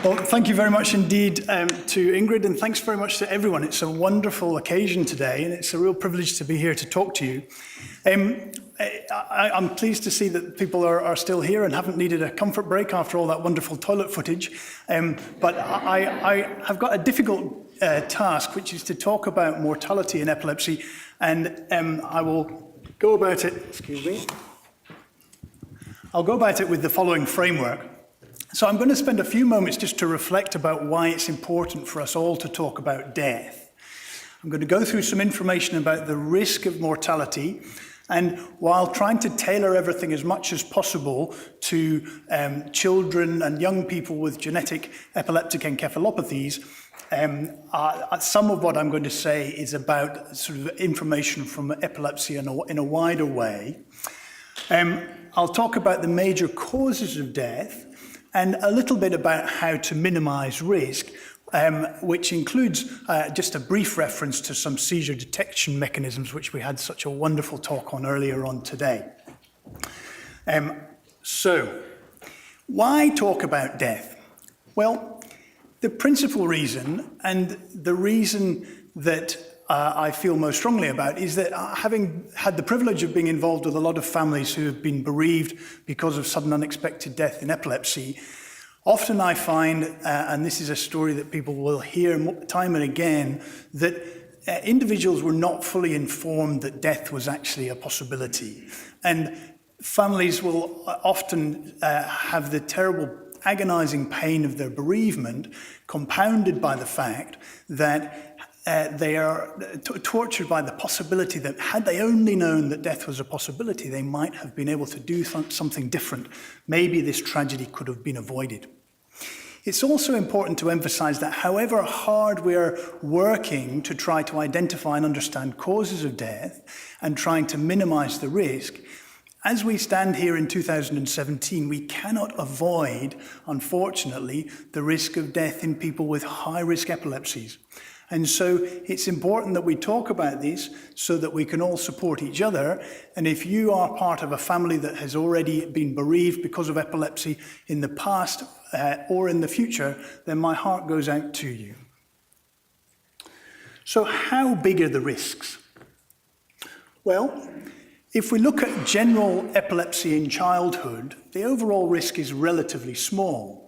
Well, thank you very much indeed to Ingrid, and thanks very much to everyone. It's a wonderful occasion today, and it's a real privilege to be here to talk to you. I'm pleased to see that people are still here and haven't needed a comfort break after all that wonderful toilet footage. But I have got a difficult task, which is to talk about mortality in epilepsy, and I will go about it, excuse me, I'll go about it with the following framework. So I'm going to spend a few moments just to reflect about why it's important for us all to talk about death. I'm going to go through some information about the risk of mortality, and while trying to tailor everything as much as possible to children and young people with genetic epileptic encephalopathies, some of what I'm going to say is about sort of information from epilepsy in a wider way. I'll talk about the major causes of death and a little bit about how to minimize risk, which includes just a brief reference to some seizure detection mechanisms, which we had such a wonderful talk on earlier on today. So, why talk about death? Well, the principal reason, and the reason that I feel most strongly about, is that having had the privilege of being involved with a lot of families who have been bereaved because of sudden unexpected death in epilepsy, often I find, and this is a story that people will hear time and again, that individuals were not fully informed that death was actually a possibility. And families will often have the terrible agonizing pain of their bereavement compounded by the fact that they are tortured by the possibility that had they only known that death was a possibility, they might have been able to do something different. Maybe this tragedy could have been avoided. It's also important to emphasize that however hard we are working to try to identify and understand causes of death and trying to minimize the risk, as we stand here in 2017, we cannot avoid, unfortunately, the risk of death in people with high-risk epilepsies. And so it's important that we talk about these so that we can all support each other. And if you are part of a family that has already been bereaved because of epilepsy in the past or in the future, then my heart goes out to you. So how big are the risks? Well, if we look at general epilepsy in childhood, the overall risk is relatively small.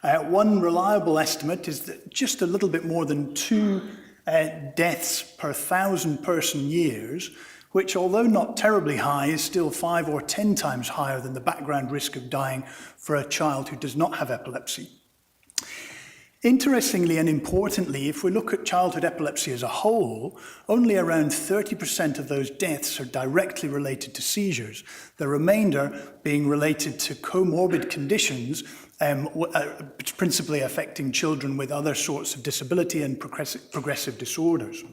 One reliable estimate is that just a little bit more than 2 deaths per 1,000 person years, which although not terribly high, is still 5 or 10 times higher than the background risk of dying for a child who does not have epilepsy. Interestingly and importantly, if we look at childhood epilepsy as a whole, only around 30% of those deaths are directly related to seizures, the remainder being related to comorbid conditions, principally affecting children with other sorts of disability and progressive disorders.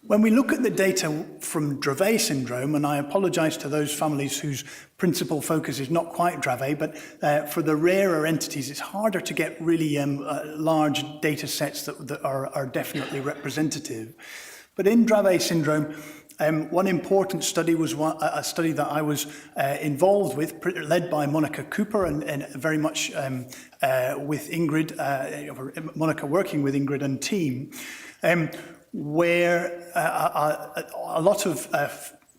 When we look at the data from Dravet syndrome, and I apologize to those families whose principal focus is not quite Dravet, but for the rarer entities, it's harder to get really large data sets that are definitely representative. But in Dravet syndrome, one important study was a study that I was involved with, led by Monica Cooper and very much with Ingrid, Monica working with Ingrid and team, where a lot of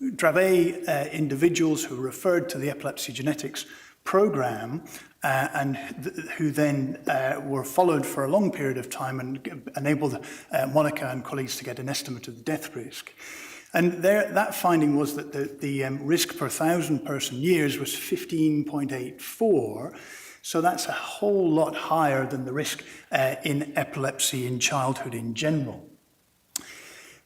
Dravet individuals who referred to the epilepsy genetics program and who then were followed for a long period of time and enabled Monica and colleagues to get an estimate of the death risk. And that finding was that the risk per 1,000 person years was 15.84. So that's a whole lot higher than the risk in epilepsy in childhood in general.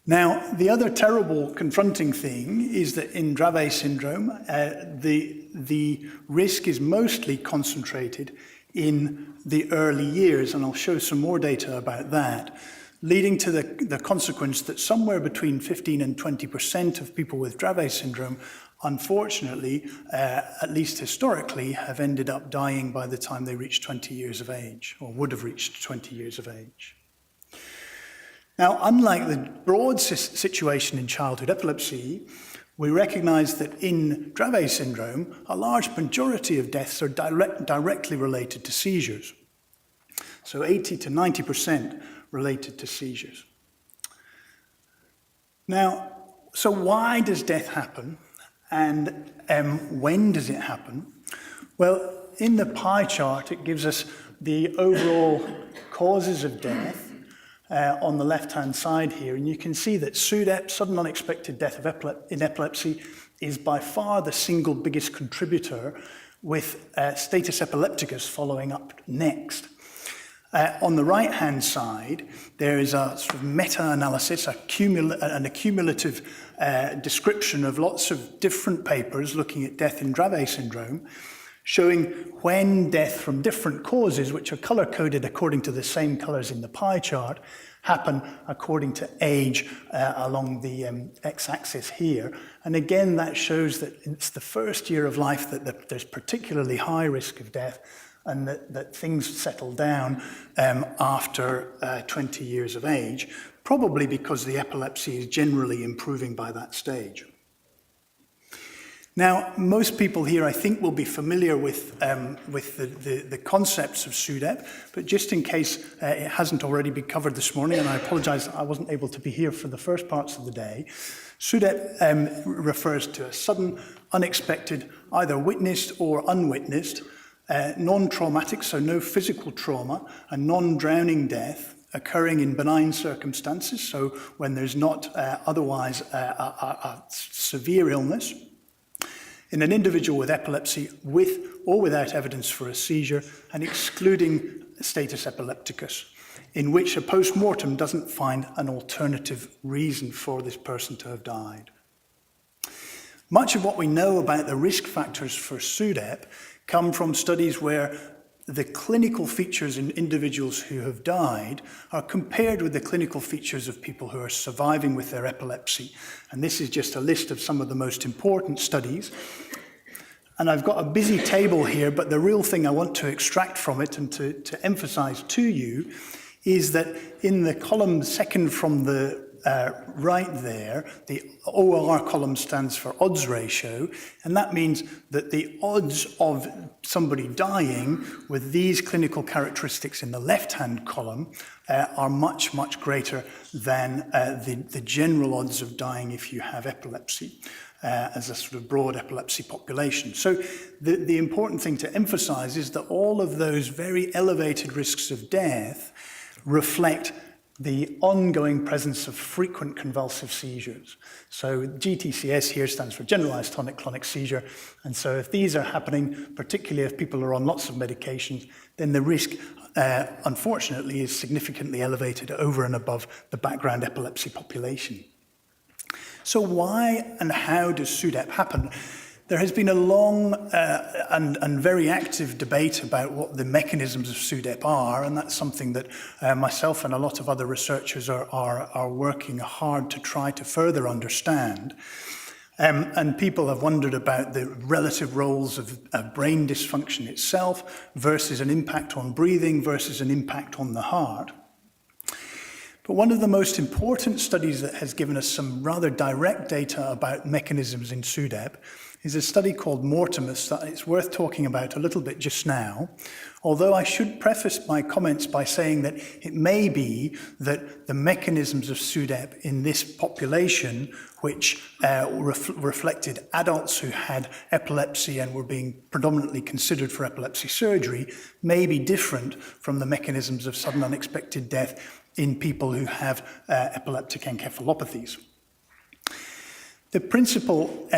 Now, the other terrible confronting thing is that in Dravet syndrome, the risk is mostly concentrated in the early years, and I'll show some more data about that, leading to the consequence that somewhere between 15 and 20% of people with Dravet syndrome, unfortunately, at least historically, have ended up dying by the time they reach 20 years of age, or would have reached 20 years of age. Now, unlike the broad situation in childhood epilepsy, we recognize that in Dravet syndrome, a large majority of deaths are directly related to seizures. So 80 to 90% related to seizures. Now, so why does death happen, and when does it happen? Well, in the pie chart, it gives us the overall causes of death on the left-hand side here, and you can see that SUDEP, sudden unexpected death in epilepsy, is by far the single biggest contributor, with status epilepticus following up next. On the right-hand side, there is a sort of meta-analysis, a cumulative description of lots of different papers looking at death in Dravet syndrome, showing when death from different causes, which are color-coded according to the same colors in the pie chart, happen according to age along the x-axis here. And again, that shows that it's the first year of life that there's particularly high risk of death, and that things settle down after 20 years of age, probably because the epilepsy is generally improving by that stage. Now, most people here, I think, will be familiar with the concepts of SUDEP, but just in case it hasn't already been covered this morning, and I apologize I wasn't able to be here for the first parts of the day, SUDEP refers to a sudden, unexpected, either witnessed or unwitnessed, non-traumatic, so no physical trauma, a non-drowning death occurring in benign circumstances, so when there's not otherwise a severe illness, in an individual with epilepsy with or without evidence for a seizure, and excluding status epilepticus, in which a post-mortem doesn't find an alternative reason for this person to have died. Much of what we know about the risk factors for SUDEP come from studies where the clinical features in individuals who have died are compared with the clinical features of people who are surviving with their epilepsy. And this is just a list of some of the most important studies. And I've got a busy table here, but the real thing I want to extract from it and to emphasize to you is that in the column second from the right there, the OR column stands for odds ratio, and that means that the odds of somebody dying with these clinical characteristics in the left-hand column are much, much greater than the general odds of dying if you have epilepsy, as a sort of broad epilepsy population. So the important thing to emphasize is that all of those very elevated risks of death reflect the ongoing presence of frequent convulsive seizures. So GTCS here stands for generalized tonic-clonic seizure. And so if these are happening, particularly if people are on lots of medications, then the risk, unfortunately, is significantly elevated over and above the background epilepsy population. So why and how does SUDEP happen? There has been a long and very active debate about what the mechanisms of SUDEP are, and that's something that myself and a lot of other researchers are working hard to try to further understand. And people have wondered about the relative roles of brain dysfunction itself versus an impact on breathing versus an impact on the heart. But one of the most important studies that has given us some rather direct data about mechanisms in SUDEP is a study called Mortimus that it's worth talking about a little bit just now, although I should preface my comments by saying that it may be that the mechanisms of SUDEP in this population, which reflected adults who had epilepsy and were being predominantly considered for epilepsy surgery, may be different from the mechanisms of sudden unexpected death in people who have epileptic encephalopathies. The principal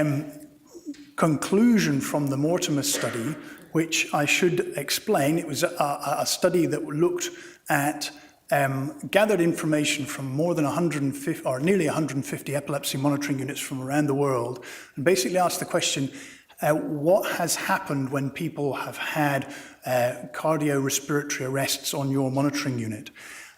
conclusion from the Mortimer study, which I should explain, it was a study that looked at gathered information from more than 150 or nearly 150 epilepsy monitoring units from around the world, and basically asked the question, what has happened when people have had cardiorespiratory arrests on your monitoring unit?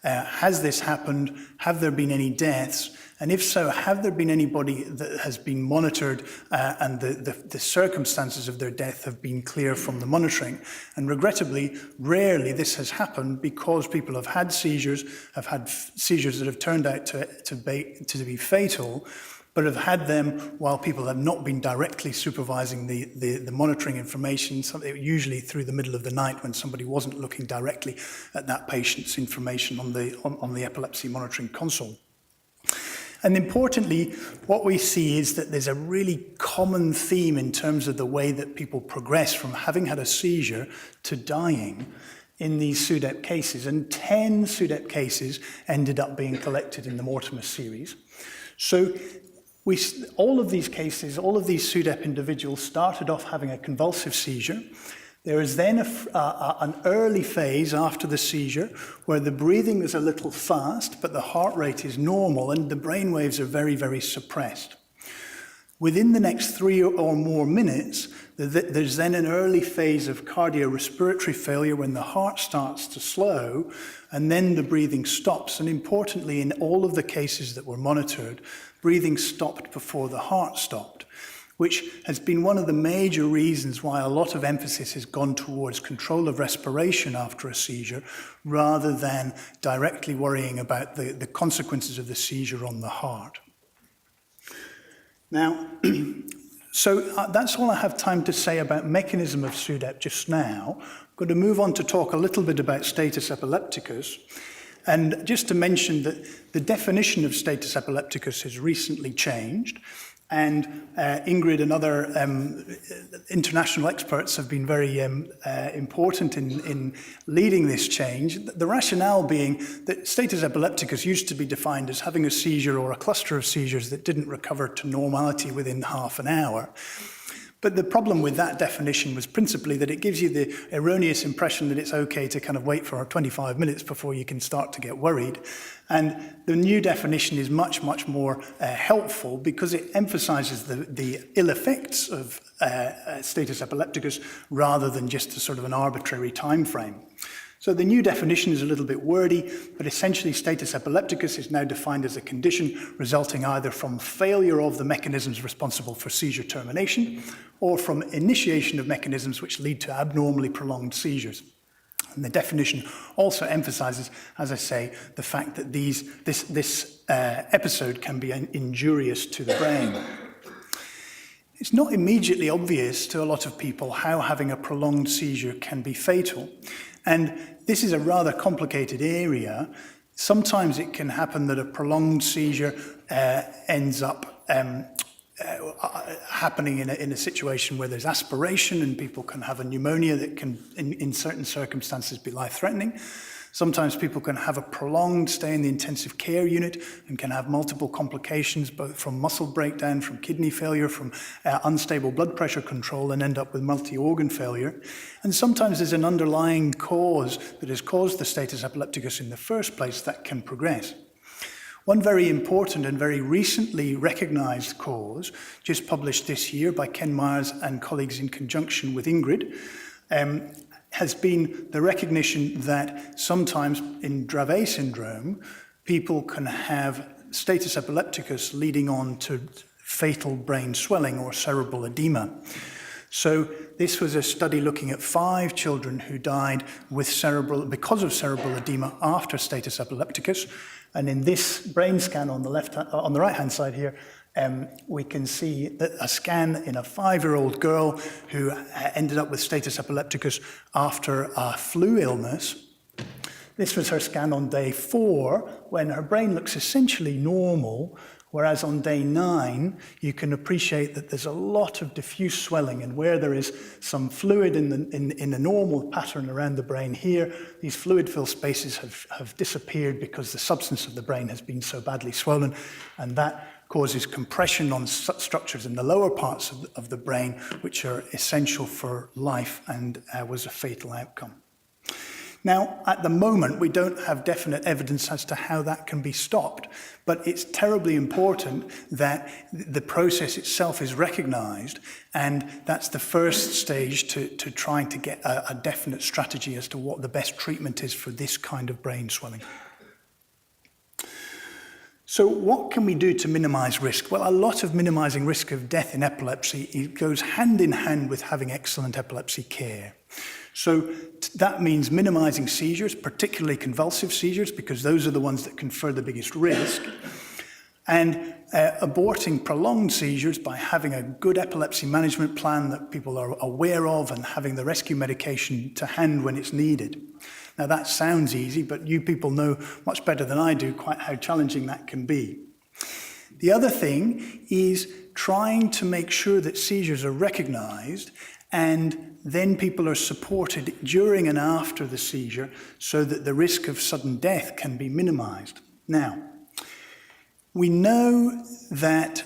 Has this happened? Have there been any deaths? And if so, have there been anybody that has been monitored and the circumstances of their death have been clear from the monitoring? And regrettably, rarely this has happened because people have had seizures that have turned out to be fatal, but have had them while people have not been directly supervising the monitoring information, usually through the middle of the night when somebody wasn't looking directly at that patient's information on the epilepsy monitoring console. And importantly, what we see is that there's a really common theme in terms of the way that people progress from having had a seizure to dying in these SUDEP cases. And 10 SUDEP cases ended up being collected in the Mortimer series. So all of these cases, all of these SUDEP individuals started off having a convulsive seizure. There is then an early phase after the seizure where the breathing is a little fast, but the heart rate is normal and the brain waves are very, very suppressed. Within the next 3 or more minutes, there's then an early phase of cardiorespiratory failure when the heart starts to slow, and then the breathing stops. And importantly, in all of the cases that were monitored, breathing stopped before the heart stopped, which has been one of the major reasons why a lot of emphasis has gone towards control of respiration after a seizure, rather than directly worrying about the consequences of the seizure on the heart. Now, so that's all I have time to say about mechanism of SUDEP just now. I'm going to move on to talk a little bit about status epilepticus. And just to mention that the definition of status epilepticus has recently changed. And Ingrid and other international experts have been very important in leading this change. The rationale being that status epilepticus used to be defined as having a seizure or a cluster of seizures that didn't recover to normality within half an hour. But the problem with that definition was principally that it gives you the erroneous impression that it's okay to kind of wait for 25 minutes before you can start to get worried. And the new definition is much, much more helpful because it emphasizes the ill effects of status epilepticus rather than just a sort of an arbitrary time frame. So the new definition is a little bit wordy, but essentially status epilepticus is now defined as a condition resulting either from failure of the mechanisms responsible for seizure termination or from initiation of mechanisms which lead to abnormally prolonged seizures. And the definition also emphasizes, as I say, the fact that this episode can be injurious to the brain. It's not immediately obvious to a lot of people how having a prolonged seizure can be fatal. And this is a rather complicated area. Sometimes it can happen that a prolonged seizure ends up happening in a situation where there's aspiration and people can have a pneumonia that can, in certain circumstances, be life-threatening. Sometimes people can have a prolonged stay in the intensive care unit and can have multiple complications, both from muscle breakdown, from kidney failure, from unstable blood pressure control, and end up with multi-organ failure. And sometimes there's an underlying cause that has caused the status epilepticus in the first place that can progress. One very important and very recently recognized cause, just published this year by Ken Myers and colleagues in conjunction with Ingrid, has been the recognition that sometimes in Dravet syndrome, people can have status epilepticus leading on to fatal brain swelling or cerebral edema. So this was a study looking at 5 children who died with because of cerebral edema after status epilepticus. And in this brain scan on the right-hand side here, we can see that a scan in a 5-year-old girl who ended up with status epilepticus after a flu illness. This was her scan on day 4, when her brain looks essentially normal, whereas on day 9, you can appreciate that there's a lot of diffuse swelling, and where there is some fluid in a normal pattern around the brain here, these fluid-filled spaces have disappeared because the substance of the brain has been so badly swollen, and that causes compression on structures in the lower parts of the brain, which are essential for life and was a fatal outcome. Now, at the moment, we don't have definite evidence as to how that can be stopped, but it's terribly important that the process itself is recognized, and that's the first stage to trying to get a definite strategy as to what the best treatment is for this kind of brain swelling. So what can we do to minimize risk? Well, a lot of minimizing risk of death in epilepsy goes hand in hand with having excellent epilepsy care. So that means minimizing seizures, particularly convulsive seizures, because those are the ones that confer the biggest risk. And aborting prolonged seizures by having a good epilepsy management plan that people are aware of and having the rescue medication to hand when it's needed. Now that sounds easy, but you people know much better than I do quite how challenging that can be. The other thing is trying to make sure that seizures are recognized and then people are supported during and after the seizure so that the risk of sudden death can be minimized. Now, we know that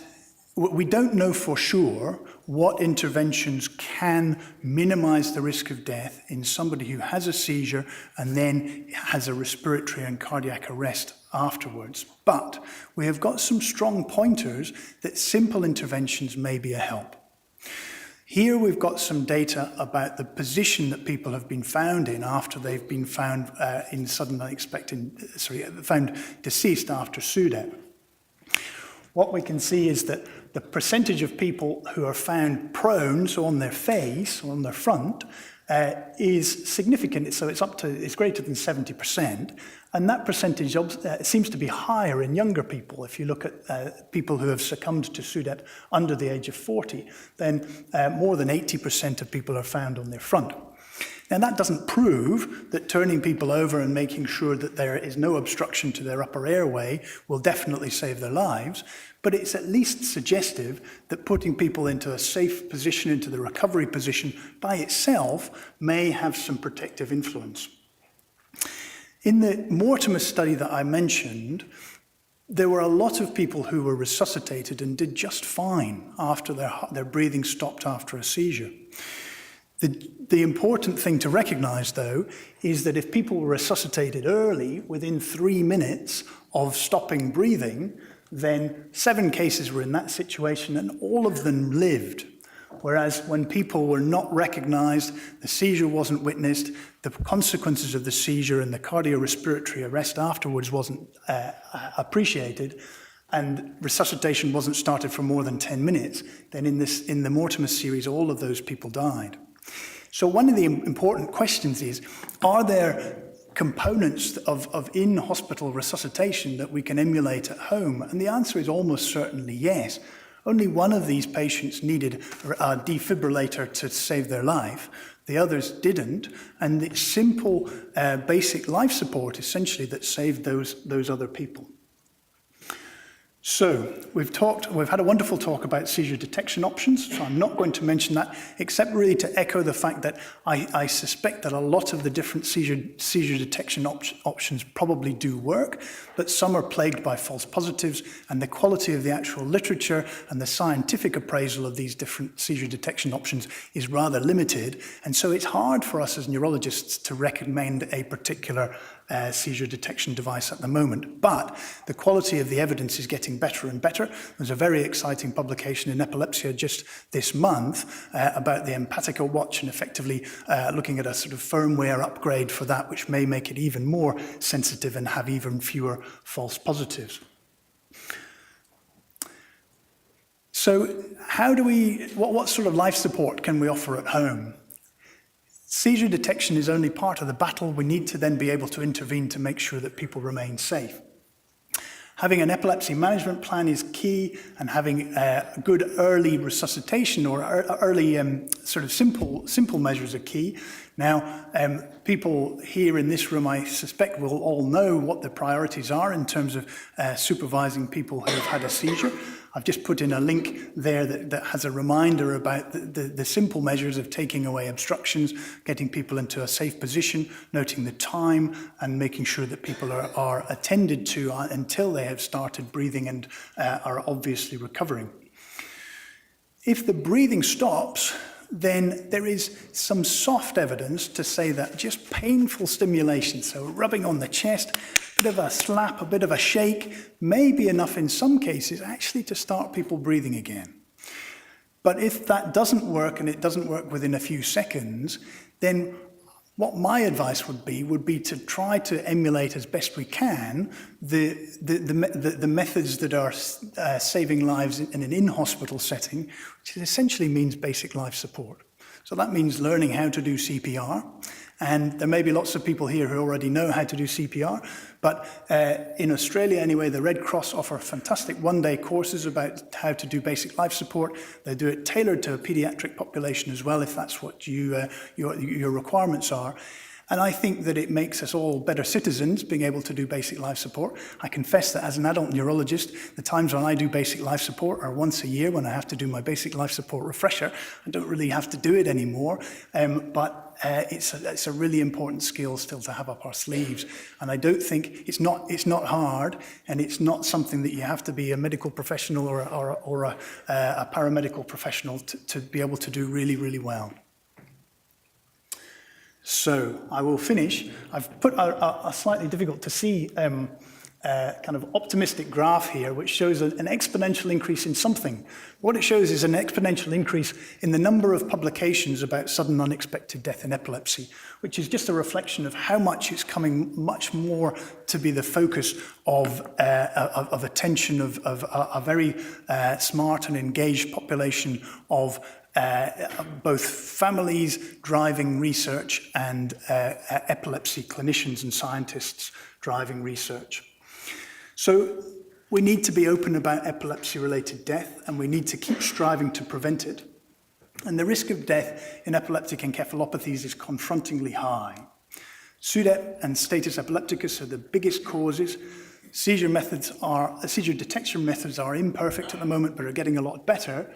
we don't know for sure what interventions can minimize the risk of death in somebody who has a seizure and then has a respiratory and cardiac arrest afterwards. But we have got some strong pointers that simple interventions may be a help. Here we've got some data about the position that people have been found in after they've been found found deceased after SUDEP. What we can see is that the percentage of people who are found prone, so on their face or on their front, is significant. So it's greater than 70%, and that percentage seems to be higher in younger people. If you look at people who have succumbed to SUDEP under the age of 40, then more than 80% of people are found on their front. Now that doesn't prove that turning people over and making sure that there is no obstruction to their upper airway will definitely save their lives, but it's at least suggestive that putting people into a safe position, into the recovery position by itself may have some protective influence. In the Mortimer study that I mentioned, there were a lot of people who were resuscitated and did just fine after their breathing stopped after a seizure. The important thing to recognize, though, is that if people were resuscitated early, within 3 minutes of stopping breathing, then 7 cases were in that situation and all of them lived. Whereas when people were not recognized, the seizure wasn't witnessed, the consequences of the seizure and the cardiorespiratory arrest afterwards wasn't appreciated, and resuscitation wasn't started for more than 10 minutes, then in the Mortimer series, all of those people died. So one of the important questions is, are there components of in-hospital resuscitation that we can emulate at home? And the answer is almost certainly yes. Only one of these patients needed a defibrillator to save their life. The others didn't. And it's simple basic life support, essentially, that saved those other people. So we've had a wonderful talk about seizure detection options, so I'm not going to mention that, except really to echo the fact that I suspect that a lot of the different seizure detection options probably do work, but some are plagued by false positives, and the quality of the actual literature and the scientific appraisal of these different seizure detection options is rather limited, and so it's hard for us as neurologists to recommend a particular seizure detection device at the moment. But the quality of the evidence is getting better and better. There's a very exciting publication in Epilepsy just this month about the Empatica watch and effectively looking at a sort of firmware upgrade for that, which may make it even more sensitive and have even fewer false positives. So what sort of life support can we offer at home? Seizure detection is only part of the battle. We need to then be able to intervene to make sure that people remain safe. Having an epilepsy management plan is key, and having good early resuscitation or early sort of simple measures are key. Now, people here in this room, I suspect, will all know what the priorities are in terms of supervising people who have had a seizure. I've just put in a link there that has a reminder about the simple measures of taking away obstructions, getting people into a safe position, noting the time, and making sure that people are attended to until they have started breathing and are obviously recovering. If the breathing stops, then there is some soft evidence to say that just painful stimulation, so rubbing on the chest, a bit of a slap, a bit of a shake, may be enough in some cases actually to start people breathing again. But if that doesn't work, and it doesn't work within a few seconds, then what my advice would be to try to emulate as best we can the methods that are saving lives in an in-hospital setting, which essentially means basic life support. So that means learning how to do CPR. And there may be lots of people here who already know how to do CPR, but in Australia anyway, the Red Cross offer fantastic one-day courses about how to do basic life support. They do it tailored to a paediatric population as well, if that's what your requirements are. And I think that it makes us all better citizens, being able to do basic life support. I confess that as an adult neurologist, the times when I do basic life support are once a year when I have to do my basic life support refresher. I don't really have to do it anymore, but it's a really important skill still to have up our sleeves. And I don't think, it's not hard, and it's not something that you have to be a medical professional or a paramedical professional to be able to do really, really well. So I will finish. I've put a slightly difficult to see kind of optimistic graph here, which shows an exponential increase in something. What it shows is an exponential increase in the number of publications about sudden unexpected death in epilepsy, which is just a reflection of how much it's coming much more to be the focus of attention of a very smart and engaged population of both families driving research and epilepsy clinicians and scientists driving research. So we need to be open about epilepsy-related death, and we need to keep striving to prevent it. And the risk of death in epileptic encephalopathies is confrontingly high. SUDEP and status epilepticus are the biggest causes. Seizure detection methods are imperfect at the moment, but are getting a lot better.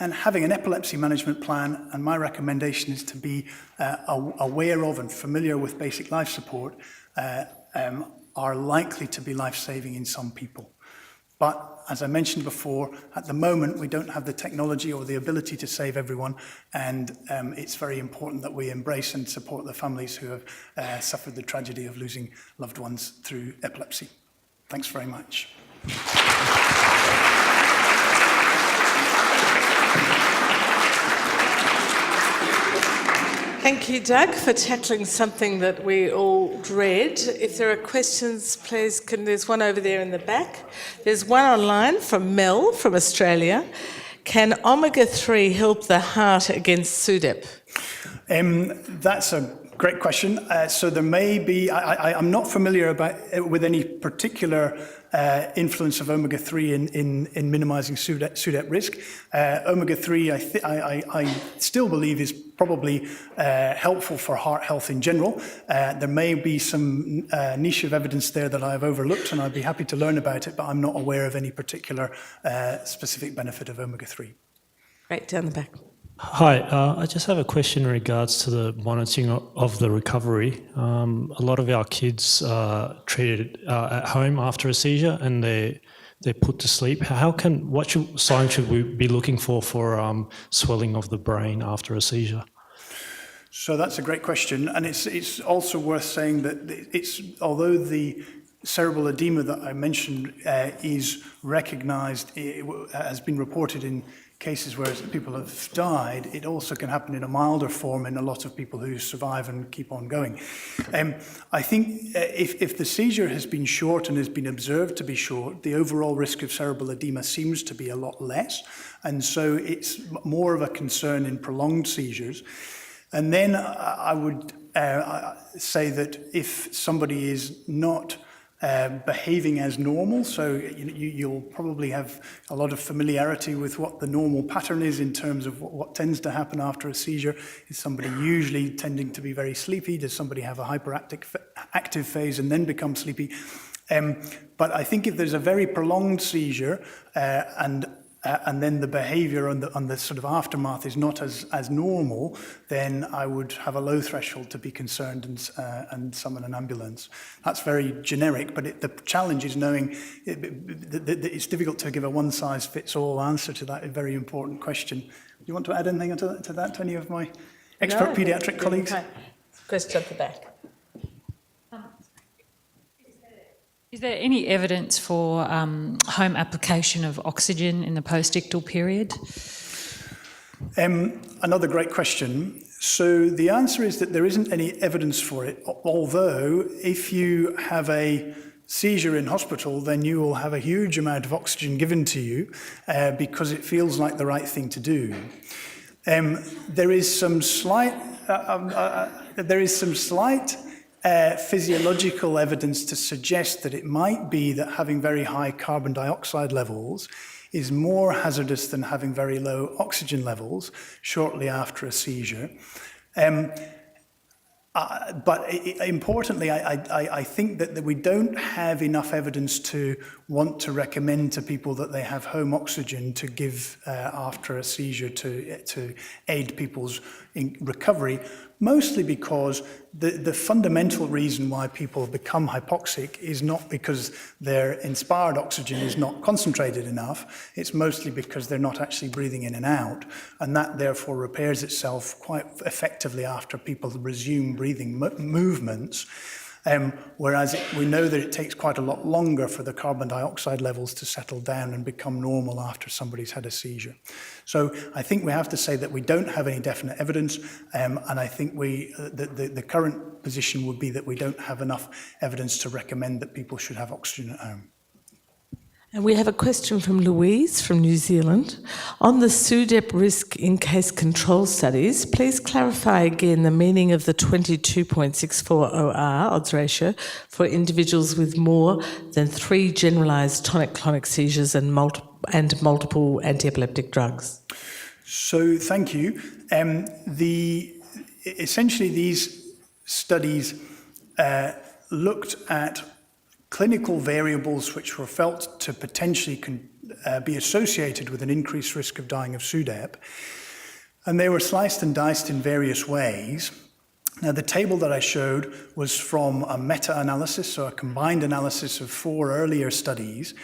And having an epilepsy management plan, and my recommendation is to be aware of and familiar with basic life support, are likely to be life-saving in some people. But as I mentioned before, at the moment we don't have the technology or the ability to save everyone, and it's very important that we embrace and support the families who have suffered the tragedy of losing loved ones through epilepsy. Thanks very much. Thank you, Doug, for tackling something that we all dread. If there are questions, please, there's one over there in the back. There's one online from Mel from Australia. Can omega-3 help the heart against SUDEP? That's a great question. So there may be, I'm not familiar with any particular influence of omega-3 in minimizing SUDEP risk. Omega-3, I still believe, is probably helpful for heart health in general. There may be some niche of evidence there that I've overlooked, and I'd be happy to learn about it, but I'm not aware of any particular specific benefit of omega-3. Right, down the back. Hi, I just have a question in regards to the monitoring of the recovery. A lot of our kids are treated at home after a seizure, and they're put to sleep. What signs should we be looking for swelling of the brain after a seizure? So that's a great question, and it's also worth saying that although the cerebral edema that I mentioned is recognised, it has been reported in cases where people have died, it also can happen in a milder form in a lot of people who survive and keep on going. I think if the seizure has been short and has been observed to be short, the overall risk of cerebral edema seems to be a lot less, and so it's more of a concern in prolonged seizures. And then I would say that if somebody is not behaving as normal, so you'll probably have a lot of familiarity with what the normal pattern is in terms of what tends to happen after a seizure. Is somebody usually tending to be very sleepy? Does somebody have a hyperactive phase and then become sleepy? But I think if there's a very prolonged seizure and then the behaviour and the sort of aftermath is not as normal, then I would have a low threshold to be concerned and summon an ambulance. That's very generic, but the challenge is knowing it's difficult to give a one-size-fits-all answer to that very important question. Do you want to add anything to that, to any of my expert paediatric colleagues? Okay. Question at the back. Is there any evidence for home application of oxygen in the postictal period? Another great question. So the answer is that there isn't any evidence for it, although if you have a seizure in hospital, then you will have a huge amount of oxygen given to you because it feels like the right thing to do. There is some slight physiological evidence to suggest that it might be that having very high carbon dioxide levels is more hazardous than having very low oxygen levels shortly after a seizure. But importantly, I think that we don't have enough evidence to want to recommend to people that they have home oxygen to give after a seizure to aid people's recovery, mostly because the fundamental reason why people become hypoxic is not because their inspired oxygen is not concentrated enough. It's mostly because they're not actually breathing in and out, and that therefore repairs itself quite effectively after people resume breathing movements. Whereas we know that it takes quite a lot longer for the carbon dioxide levels to settle down and become normal after somebody's had a seizure. So I think we have to say that we don't have any definite evidence, and I think the current position would be that we don't have enough evidence to recommend that people should have oxygen at home. And we have a question from Louise from New Zealand. On the SUDEP risk in case control studies, please clarify again the meaning of the 22.64 OR odds ratio for individuals with more than 3 generalised tonic-clonic seizures and multiple anti-epileptic drugs. So thank you. Essentially these studies looked at clinical variables which were felt to potentially be associated with an increased risk of dying of SUDEP. And they were sliced and diced in various ways. Now, the table that I showed was from a meta-analysis, so a combined analysis of 4 earlier studies.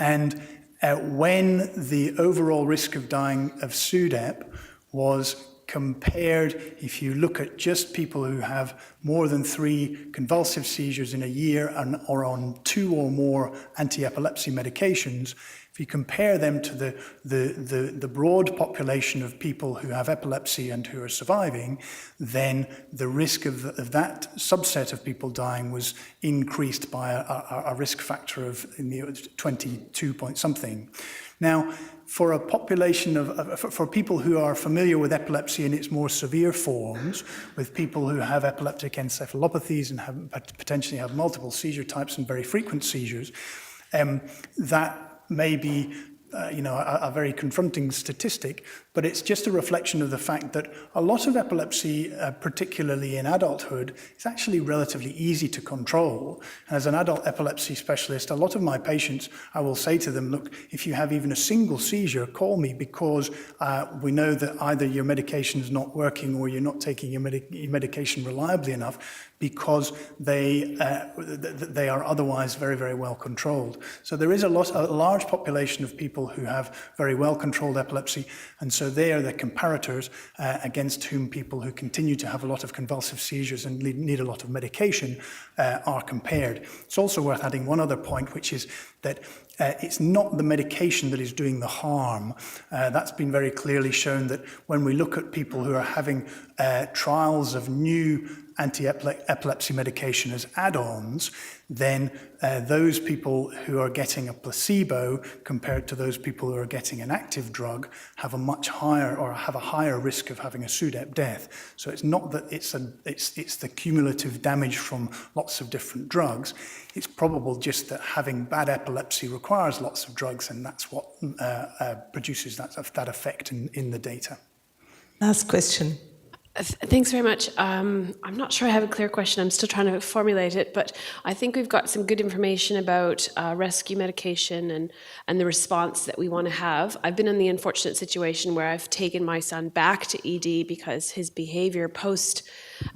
And when the overall risk of dying of SUDEP was compared, if you look at just people who have more than 3 convulsive seizures in a year or on 2 or more anti-epilepsy medications, if you compare them to the broad population of people who have epilepsy and who are surviving, then the risk of that subset of people dying was increased by a risk factor of 22 point something. Now, for a population for people who are familiar with epilepsy in its more severe forms, with people who have epileptic encephalopathies and potentially have multiple seizure types and very frequent seizures, that may be a very confronting statistic, but it's just a reflection of the fact that a lot of epilepsy, particularly in adulthood, is actually relatively easy to control. And as an adult epilepsy specialist, a lot of my patients, I will say to them, look, if you have even a single seizure, call me, because we know that either your medication is not working or you're not taking your medication reliably enough, because they are otherwise very, very well controlled. So there is a large population of people who have very well controlled epilepsy, and so they are the comparators against whom people who continue to have a lot of convulsive seizures and need a lot of medication are compared. It's also worth adding one other point, which is that it's not the medication that is doing the harm. That's been very clearly shown that when we look at people who are having trials of new anti-epilepsy medication as add-ons, then those people who are getting a placebo compared to those people who are getting an active drug have a much higher, or have a higher risk of having a SUDEP death. So it's not that it's the cumulative damage from lots of different drugs. It's probable just that having bad epilepsy requires lots of drugs, and that's what produces that effect in the data. Last question. Thanks very much. I'm not sure I have a clear question. I'm still trying to formulate it, but I think we've got some good information about rescue medication and the response that we want to have. I've been in the unfortunate situation where I've taken my son back to ED because his behavior post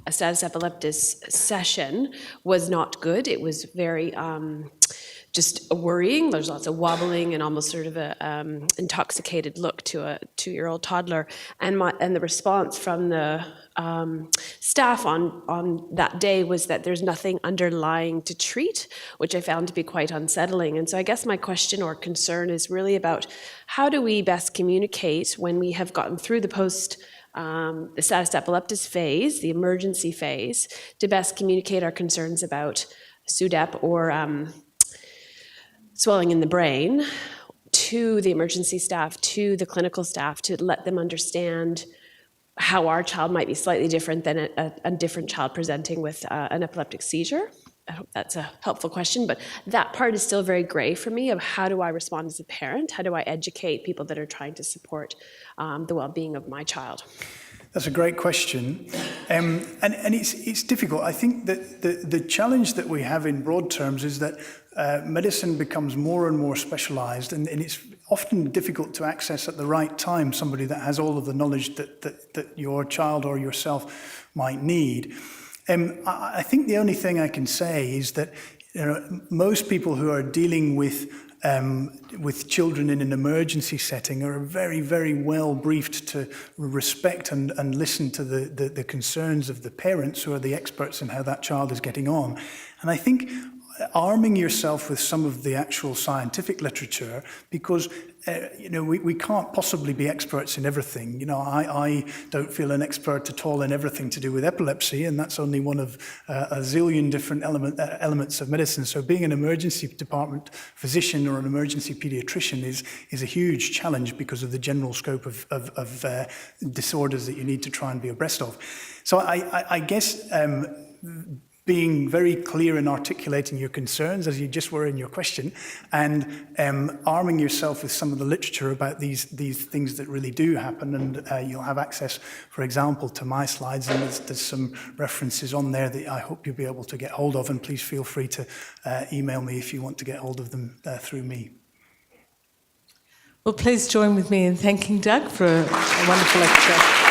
a status epilepticus session was not good. It was very just worrying. There's lots of wobbling and almost sort of a intoxicated look to a 2-year-old toddler. And the response from the staff on that day was that there's nothing underlying to treat, which I found to be quite unsettling. And so I guess my question or concern is really about how do we best communicate when we have gotten through the the status epilepticus phase, the emergency phase, to best communicate our concerns about SUDEP or swelling in the brain to the emergency staff, to the clinical staff, to let them understand how our child might be slightly different than a different child presenting with an epileptic seizure? I hope that's a helpful question, but that part is still very gray for me of how do I respond as a parent? How do I educate people that are trying to support the well-being of my child? That's a great question, and it's difficult. I think that the challenge that we have in broad terms is that medicine becomes more and more specialised, and it's often difficult to access at the right time somebody that has all of the knowledge that your child or yourself might need. I think the only thing I can say is that most people who are dealing with children in an emergency setting are very, very well briefed to respect and listen to the concerns of the parents who are the experts in how that child is getting on. And I think arming yourself with some of the actual scientific literature, because we can't possibly be experts in everything. I don't feel an expert at all in everything to do with epilepsy, and that's only one of a zillion different elements of medicine. So being an emergency department physician or an emergency pediatrician is a huge challenge because of the general scope of disorders that you need to try and be abreast of. So I guess being very clear in articulating your concerns, as you just were in your question, and arming yourself with some of the literature about these things that really do happen. And you'll have access, for example, to my slides, and there's some references on there that I hope you'll be able to get hold of, and please feel free to email me if you want to get hold of them through me. Well, please join with me in thanking Doug for a wonderful lecture.